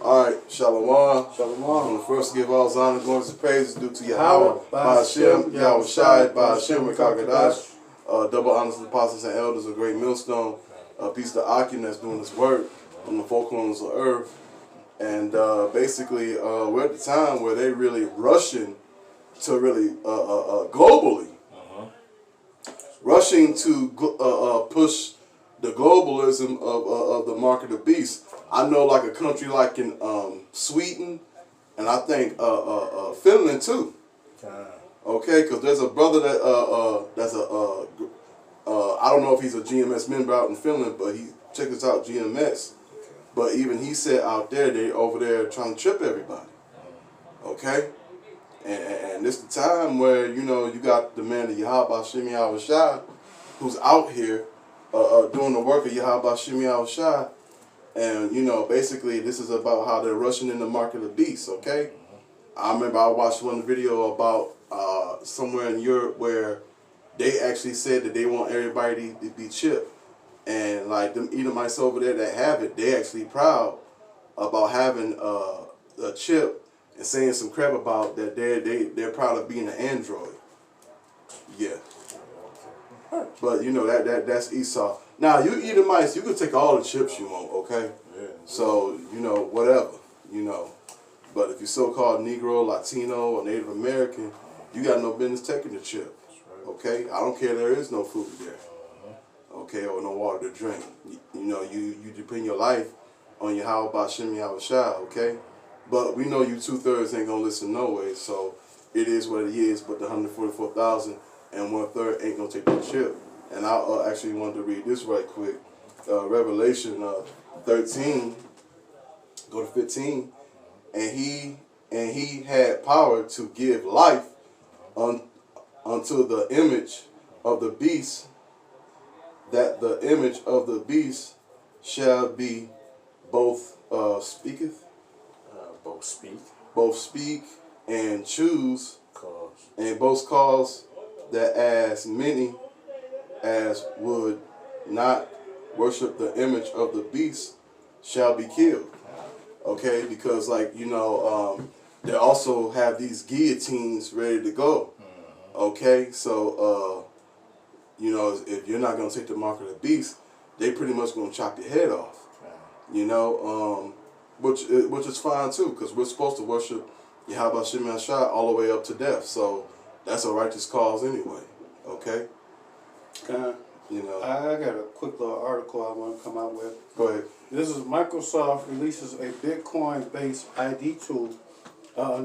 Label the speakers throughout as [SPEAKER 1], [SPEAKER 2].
[SPEAKER 1] Alright, Shalom.
[SPEAKER 2] Shalom.
[SPEAKER 1] I want to first give all honor, glory, and praises due to Yahweh, Ba'Hashem, Yahweh Shai, Ba'Hashem, Rekagadash. Double honors to the apostles and elders of Great Millstone. Peace to Akim that's doing this work on the four corners of earth. And basically, we're at the time where they really rushing to really globally. Rushing to push the globalism of the mark of the beast. I know like a country like in Sweden, and I think Finland too. Okay, because there's a brother that that's I don't know if he's a GMS member out in Finland, but he check this out, GMS. But even he said out there, they over there trying to trip everybody. Okay, and this the time where you got the man of Yahweh Shimi Yahweh Shai, who's out here doing the work of Yahweh Shimi Yahweh Shai. And, basically this is about how they're rushing in the mark of the beast, okay? I remember I watched one video about somewhere in Europe where they actually said that they want everybody to be chipped. And, like, them Edomites over there that have it, they actually proud about having a chip and saying some crap about that they're proud of being an android. Yeah. But, that's Esau. Now, you Edomites, you can take all the chips you want, okay? Yeah. So, whatever, But if you're so-called Negro, Latino, or Native American, you got no business taking the chip, okay? I don't care there is no food there, okay, or no water to drink. You depend your life on your Yahweh Ba'Hashem Yahweh Shai, okay? But we know you 2/3 ain't gonna listen no way, so it is what it is, but the 144,000 and 1/3 ain't gonna take the chip. And I actually wanted to read this right quick. Revelation 13, go to 15. And he had power to give life unto the image of the beast, that the image of the beast shall be both speaketh, both speak and choose, and both cause that as many as would not worship the image of the beast shall be killed. Okay, because they also have these guillotines ready to go. Okay, so if you're not gonna take the mark of the beast, they pretty much gonna chop your head off. Which is fine too, because we're supposed to worship Yahweh Shemi Shai all the way up to death. So that's a righteous cause anyway. Okay.
[SPEAKER 2] I got a quick little article I want to come out with.
[SPEAKER 1] Go ahead.
[SPEAKER 2] This is Microsoft releases a Bitcoin-based ID tool.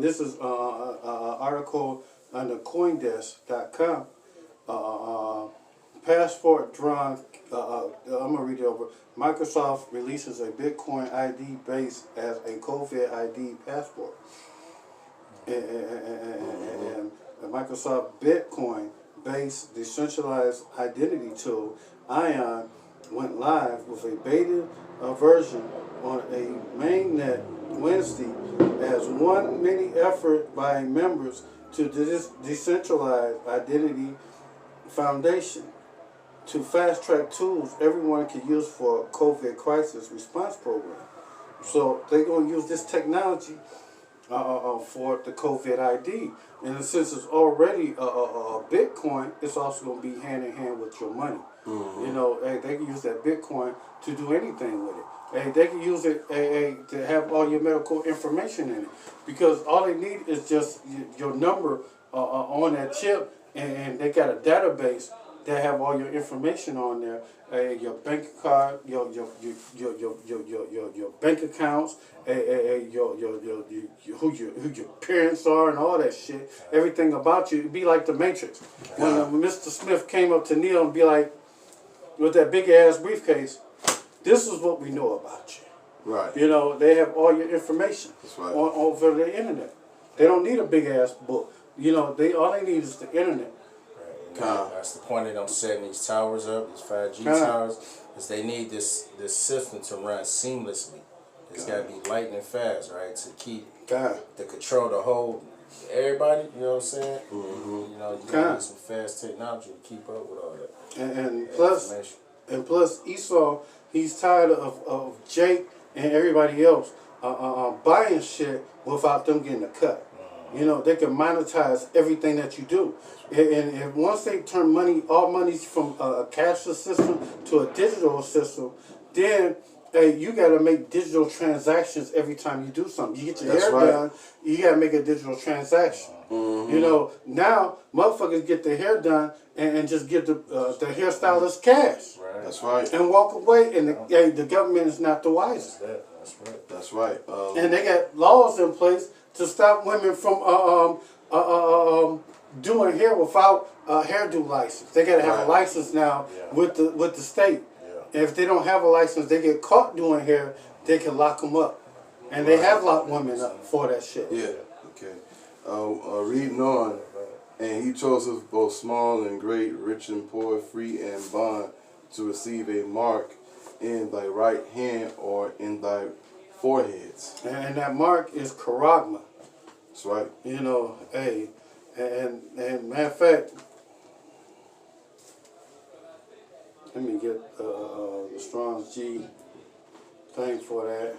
[SPEAKER 2] This is an article on the CoinDesk.com. Passport drawn. I'm gonna read it over. Microsoft releases a Bitcoin ID based as a COVID ID passport, and Microsoft Bitcoin-based decentralized identity tool, Ion, went live with a beta version on a mainnet Wednesday as one mini effort by members to this decentralized identity foundation to fast-track tools everyone can use for a COVID crisis response program. So they're going to use this technology for the COVID ID. And since it's already Bitcoin, it's also going to be hand in hand with your money. They can use that Bitcoin to do anything with it. They can use it to have all your medical information in it. Because all they need is just your number on that chip, and they got a database that have all your information on there, your bank card, your bank accounts, who your parents are, and all that shit. Everything about you. It'd be like the Matrix. When Mr. Smith came up to Neil and be like, with that big ass briefcase, this is what we know about you.
[SPEAKER 1] Right.
[SPEAKER 2] They have all your information.
[SPEAKER 1] That's right.
[SPEAKER 2] over the internet. They don't need a big ass book. All they need is the internet.
[SPEAKER 3] That's the point of them setting these towers up, these 5G towers, is they need this system to run seamlessly. It's got to be lightning fast, right, to keep the control, the whole, everybody, you know what I'm saying? You need some fast technology to keep up with all that.
[SPEAKER 2] And plus Esau, he's tired of Jake and everybody else buying shit without them getting a cut. You know, they can monetize everything that you do. And once they turn all money from a cashless system to a digital system, then you got to make digital transactions every time you do something. You get your hair done, you got to make a digital transaction. You know, now motherfuckers get their hair done and just give the hairstylist cash.
[SPEAKER 1] Right. That's right.
[SPEAKER 2] And walk away, and the government is not the wisest.
[SPEAKER 1] That's right. That's right.
[SPEAKER 2] And they got laws in place to stop women from doing hair without a hairdo license. They got to have a license now with the state. And if they don't have a license, they get caught doing hair, they can lock them up. And they have locked women up for that shit.
[SPEAKER 1] Yeah. Okay. Reading on, and he chose both small and great, rich and poor, free and bond, to receive a mark in thy right hand or in thy foreheads.
[SPEAKER 2] And that mark is charagma.
[SPEAKER 1] That's right.
[SPEAKER 2] You know, hey, and matter of fact, let me get the Strong's G thing for that.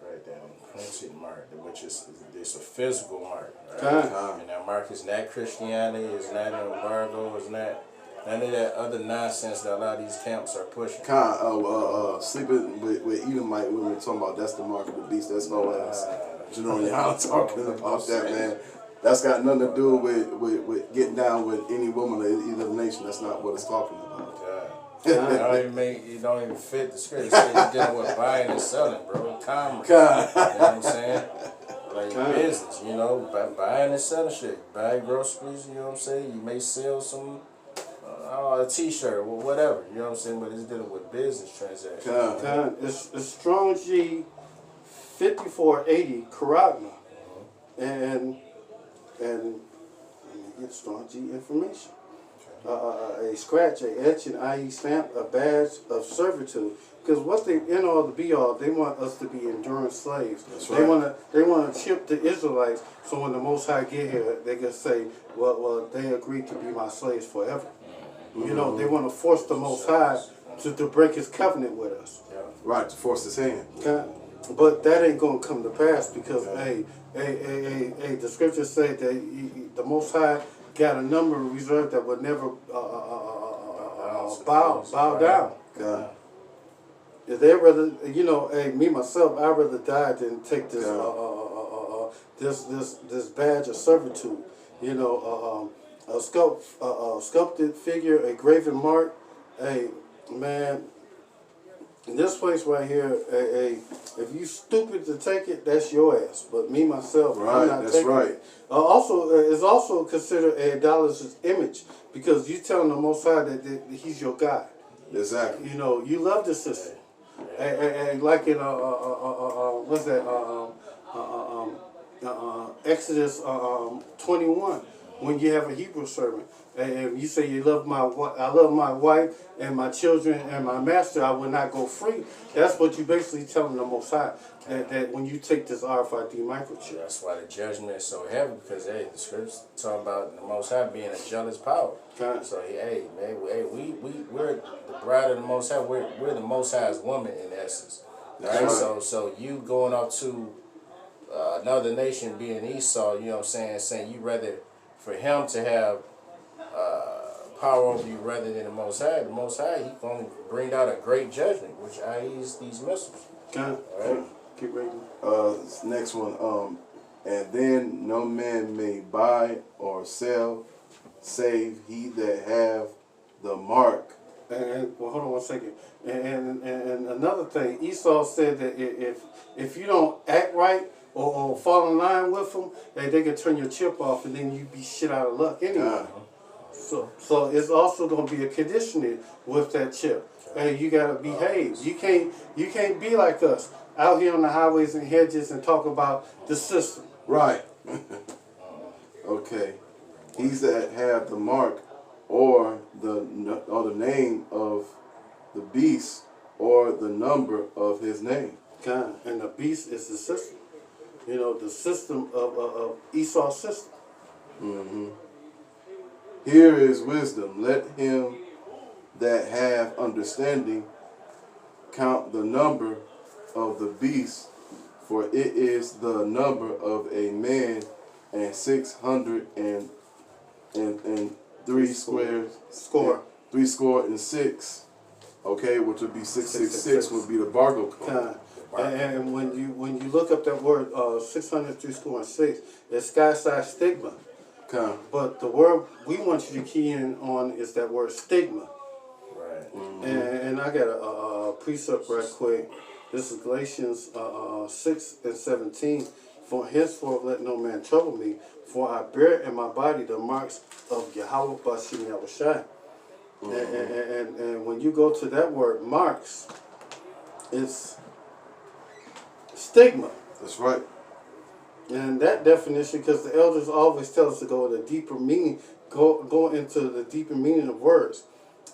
[SPEAKER 3] Right down, printed mark, which is it's a physical mark. Right?
[SPEAKER 2] Kind.
[SPEAKER 3] And that mark is not Christianity, it's not an embargo, it's not none of that other nonsense that a lot of these camps are pushing.
[SPEAKER 1] Sleeping with Edomite women, talking about that's the mark of the beast. That's no ass. You know, y'all talking about that, man. That's got nothing to do with getting down with any woman of either nation. That's not what it's talking about.
[SPEAKER 3] It don't even fit the script. It says you're dealing with buying and selling, bro. Commerce. You know what I'm saying? Like business, you know, buying and selling shit. Buy groceries, you know what I'm saying? You may sell some a t-shirt or whatever, you know what I'm saying? But it's dealing with business transactions.
[SPEAKER 2] It's Strong G 5480 charagma. And let me get Strong G information. A scratch, a etch, an IE stamp, a badge of servitude. Because what they in all the be all, they want us to be enduring slaves.
[SPEAKER 1] That's
[SPEAKER 2] They
[SPEAKER 1] right.
[SPEAKER 2] they want to chip the Israelites, so when the Most High get here, they can say, well, they agreed to be my slaves forever. You know, they want to force the Most High to break His covenant with us.
[SPEAKER 1] Right, to force His hand.
[SPEAKER 2] But that ain't gonna come to pass because the scriptures say that the Most High got a number reserved that would never bow down. If they rather, you know, me myself, I'd rather die than take this this badge of servitude. You know, a sculpted figure, a graven mark. Hey, man, in this place right here, if you stupid to take it, that's your ass. But me myself, I'm not taking it. It's also considered a idolatrous image because you telling the Most High that He's your God.
[SPEAKER 1] Exactly.
[SPEAKER 2] You know, you love the system. Like in what's that? Exodus 21, when you have a Hebrew servant, and you say you love I love my wife and my children and my master, I will not go free. That's what you basically telling the Most High. That when you take this RFID microchip.
[SPEAKER 3] That's why the judgment is so heavy because the scriptures talk about the Most High being a jealous power. So we're the bride of the Most High. We're the Most High's woman in essence. Right? So you going up to another nation being Esau, you know what I'm saying you rather for him to have power over you rather than the Most High. The Most High, He going to bring out a great judgment, which is these missiles.
[SPEAKER 2] Right? Keep reading.
[SPEAKER 1] Next one. And then no man may buy or sell, save he that have the mark.
[SPEAKER 2] And hold on one second. And another thing, Esau said that if you don't act right or fall in line with them, they can turn your chip off and then you be shit out of luck anyway. So it's also going to be a conditioning with that chip. Hey, you gotta behave. You can't be like us out here on the highways and hedges and talk about the system.
[SPEAKER 1] Right. Okay. He's that have the mark or the name of the beast or the number of his name.
[SPEAKER 2] And the beast is the system. You know, the system of Esau's system.
[SPEAKER 1] Here is wisdom. Let him that have understanding count the number of the beast, for it is the number of a man, and 603 score. 3 score and 6. Okay, which would be 666 would be the bargo code.
[SPEAKER 2] And when you look up that word 603 score and 6, it's sky size stigma. But the word we want you to key in on is that word stigma.
[SPEAKER 3] Right.
[SPEAKER 2] Mm-hmm. And I got a precept right quick. This is Galatians 6:17. For henceforth let no man trouble me, for I bear in my body the marks of Yahweh Bashim Yahushai. And when you go to that word marks, it's stigma.
[SPEAKER 1] That's right.
[SPEAKER 2] And that definition, because the elders always tell us to go into deeper meaning, go into the deeper meaning of words.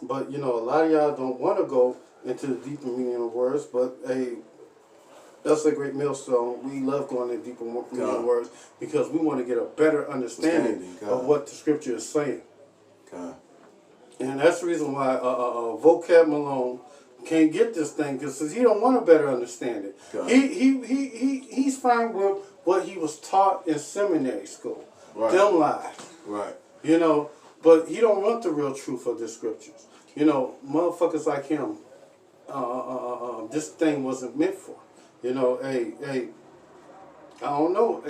[SPEAKER 2] But you know, a lot of y'all don't want to go into the deeper meaning of words. But hey, that's a great millstone. We love going into deeper meaning of words because we want to get a better understanding of what the scripture is saying. And that's the reason why Vocab Malone can't get this thing, because he don't want a better understanding. He's fine with what he was taught in seminary school.
[SPEAKER 1] Right.
[SPEAKER 2] Them lies.
[SPEAKER 1] Right.
[SPEAKER 2] You know, but he don't want the real truth of the scriptures. You know, motherfuckers like him, this thing wasn't meant for. You know, I don't know.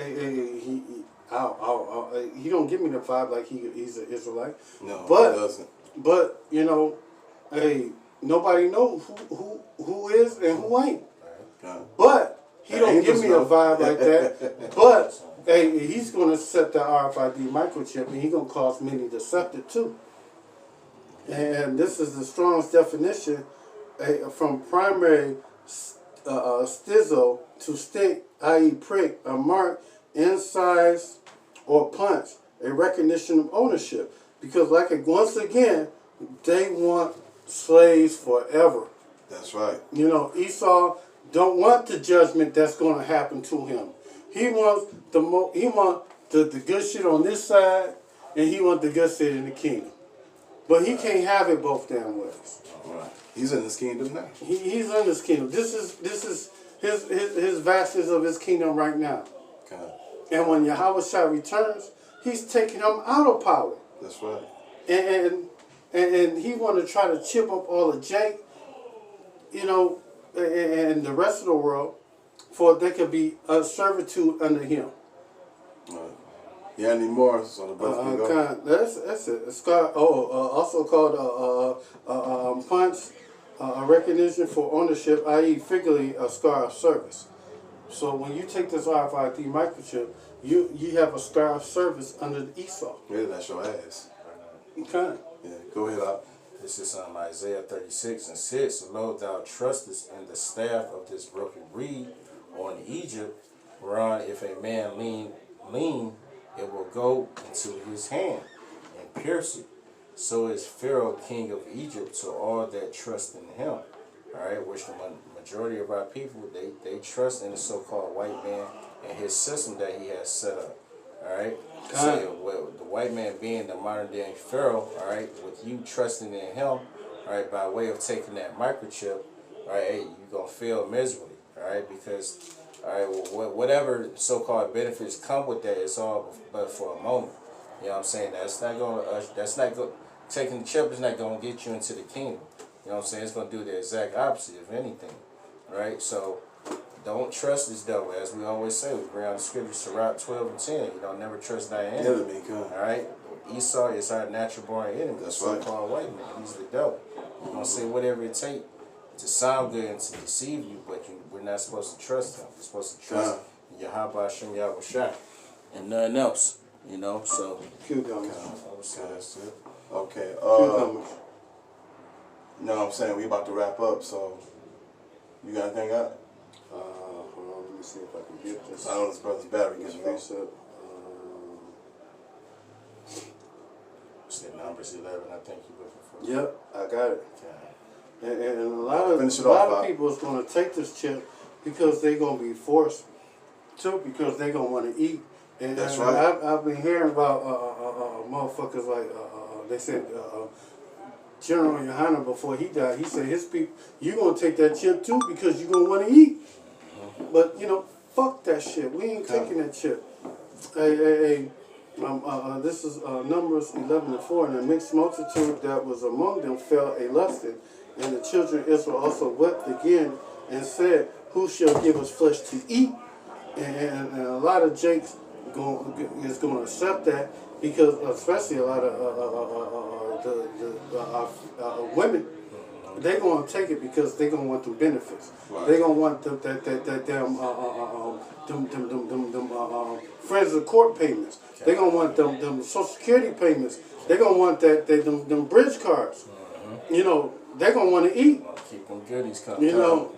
[SPEAKER 2] He don't give me the vibe like he's an Israelite.
[SPEAKER 1] No,
[SPEAKER 2] but,
[SPEAKER 1] he doesn't.
[SPEAKER 2] But you know, nobody knows who is and who ain't. But he don't give me a vibe like that. But he's gonna set the RFID microchip, and he's gonna cause many deceptive too. And this is the strongest definition from primary stizo to stick, i.e. prick, a mark, incise, or punch, a recognition of ownership. Because once again, they want slaves forever.
[SPEAKER 1] That's right.
[SPEAKER 2] You know, Esau don't want the judgment that's going to happen to him. He wants the good shit on this side, and he wants the good shit in the kingdom. But he can't have it both damn ways.
[SPEAKER 1] All right. He's in his kingdom now.
[SPEAKER 2] He's in his kingdom. This is his vastness of his kingdom right now. And when Yahweh Shai returns, he's taking him out of power.
[SPEAKER 1] That's right.
[SPEAKER 2] And he want to try to chip up all the jank, you know, and the rest of the world, for they could be a servitude under him.
[SPEAKER 1] Yeah, any more? So the brother can go.
[SPEAKER 2] That's it. Scar. Also called punch, a recognition for ownership, i.e. figuratively a scar of service. So when you take this RFID microchip, you have a scar of service under Esau.
[SPEAKER 1] Yeah, that's your ass.
[SPEAKER 2] Okay.
[SPEAKER 1] Yeah, go ahead, out.
[SPEAKER 3] This is Isaiah 36:6. Lo, thou trustest in the staff of this broken reed on Egypt, whereon if a man lean, it will go into his hand and pierce it. So is Pharaoh king of Egypt to all that trust in him. All right, which the majority of our people, they trust in the so-called white man and his system that he has set up. All right, so well, the white man being the modern day Pharaoh. All right, with you trusting in him, all right, by way of taking that microchip, all right, hey, you're gonna fail miserably. All right, because all right, whatever so-called benefits come with that, it's all but for a moment. You know what I'm saying? Taking the chip is not gonna get you into the kingdom. You know what I'm saying? It's going to do the exact opposite, if anything. Right? So, don't trust this devil. As we always say, we bring out the scriptures, Sirach 12 and 10. You don't never trust thy enemy. Alright? Esau is our natural born enemy. That's right. So-called white man. He's the devil. You're going to say whatever it takes to sound good and to deceive you, but we're not supposed to trust him. We're supposed to trust Yahweh Hashem Yahweh Shai and nothing else. You know? So,
[SPEAKER 2] cucumbers.
[SPEAKER 1] That's it. Okay. You know what I'm saying? We about to wrap up, so you got anything out?
[SPEAKER 2] Hold on, let me see if I can get this.
[SPEAKER 1] I know this brother's battery gets low.
[SPEAKER 3] What's that, numbers 11, I think you're looking for?
[SPEAKER 2] Yep, I got it.
[SPEAKER 3] Okay.
[SPEAKER 2] And a lot of people is going to take this chip because they're going to be forced to, because they're going to want to eat. And
[SPEAKER 1] that's right.
[SPEAKER 2] I've been hearing about motherfuckers like, they said, General Yohana, before he died, he said his people, you gonna take that chip too because you gonna want to eat. But you know, fuck that shit. We ain't taking that chip. Hey. This is Numbers 11:4, and a mixed multitude that was among them fell a lusting, and the children of Israel also wept again and said, "Who shall give us flesh to eat?" And a lot of Jakes is going to accept that because, especially a lot of the women, they're going to take it because they're going to want them benefits. Right. They're going to want them friends of court payments. They're going to want them Social Security payments. They're going to want them bridge cards. You know, they're going to want to eat.
[SPEAKER 3] Keep them goodies coming.
[SPEAKER 2] You know.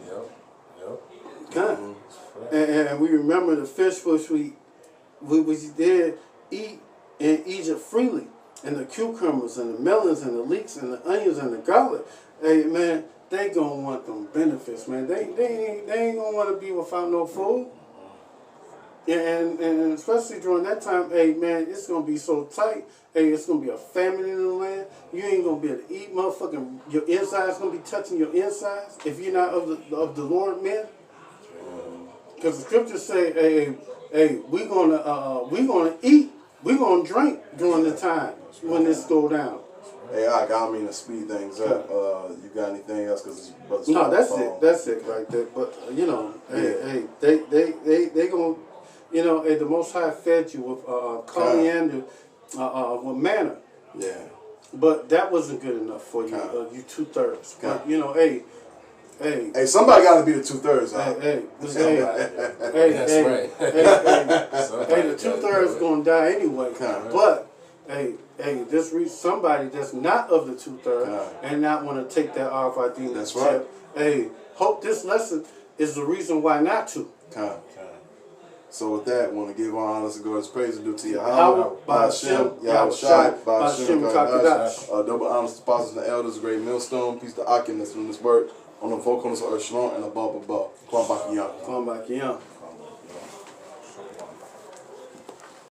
[SPEAKER 2] Yep. And we remember the fish which we did eat in Egypt freely. And the cucumbers and the melons and the leeks and the onions and the garlic. Hey, man, they going to want them benefits, man. They ain't going to want to be without no food. And especially during that time, hey, man, it's going to be so tight. Hey, it's going to be a famine in the land. You ain't going to be able to eat, motherfucking. Your insides going to be touching your insides if you're not of the Lord, man. Because the scriptures say, hey, we're gonna eat, we're gonna drink during the time when this go down.
[SPEAKER 1] Hey, I don't mean to speed things up. You got anything else? Cause
[SPEAKER 2] no, that's it right there. But you know, hey, they gonna, you know, the Most High fed you with coriander, with manna.
[SPEAKER 1] Yeah.
[SPEAKER 2] But that wasn't good enough for you. You 2/3. But you know, hey,
[SPEAKER 1] somebody got to be the 2/3.
[SPEAKER 2] Hey,
[SPEAKER 3] that's
[SPEAKER 2] right. Hey, the 2/3 gonna die anyway. But this somebody that's not of the 2/3 and not want to take that RFID.
[SPEAKER 1] That's right.
[SPEAKER 2] Hey, hope this lesson is the reason why not to.
[SPEAKER 1] So with that, I want to give all honors and glory, praise and due to Yahweh,
[SPEAKER 2] Ba'ashem,
[SPEAKER 1] Yahushai,
[SPEAKER 2] Ba'ashem Kakadash.
[SPEAKER 1] Double honors to the apostles and the elders, a great millstone, peace to Akim that's from this work, on the four corners of earth, shalom, and above. Kwam Bakiyam.